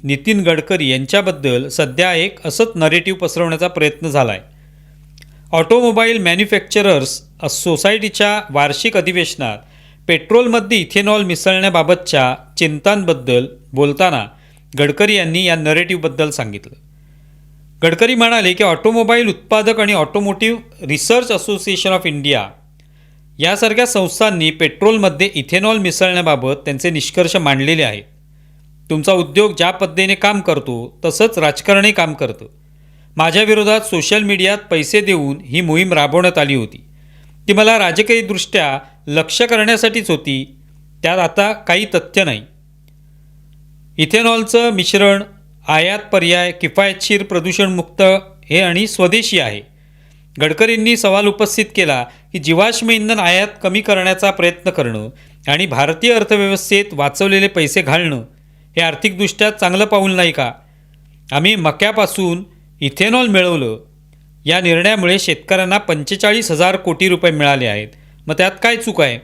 नितीन गडकरी यांच्याबद्दल सध्या एक असंच नरेटिव्ह पसरवण्याचा प्रयत्न झाला आहे. ऑटोमोबाईल मॅन्युफॅक्चरर्स सोसायटीच्या वार्षिक अधिवेशनात पेट्रोलमध्ये इथेनॉल मिसळण्याबाबतच्या चिंतांबद्दल बोलताना गडकरी यांनी या नरेटिव्हबद्दल सांगितलं. गडकरी म्हणाले की ऑटोमोबाईल उत्पादक आणि automotive research association of India यासारख्या संस्थांनी पेट्रोलमध्ये इथेनॉल मिसळण्याबाबत त्यांचे निष्कर्ष मांडलेले आहेत. तुमचा उद्योग ज्या पद्धतीने काम करतो तसंच राजकारणही काम करतं. माझ्या विरोधात सोशल मीडियात पैसे देऊन ही मोहीम राबवण्यात आली होती. ती मला राजकीयदृष्ट्या लक्ष्य करण्यासाठीच होती. त्यात आता काही तथ्य नाही. इथेनॉलचं मिश्रण आयात पर्याय किफायतशीर प्रदूषणमुक्त हे आणि स्वदेशी आहे. गडकरींनी सवाल उपस्थित केला की जीवाश्म इंधन आयात कमी करण्याचा प्रयत्न करणं आणि भारतीय अर्थव्यवस्थेत वाचवलेले पैसे घालणं हे आर्थिकदृष्ट्या चांगलं पाऊल नाही का? आम्ही मक्यापासून इथेनॉल मिळवलं. या निर्णयामुळे शेतकऱ्यांना 45,000 कोटी रुपये मिळाले आहेत. मग त्यात काय चूक आहे?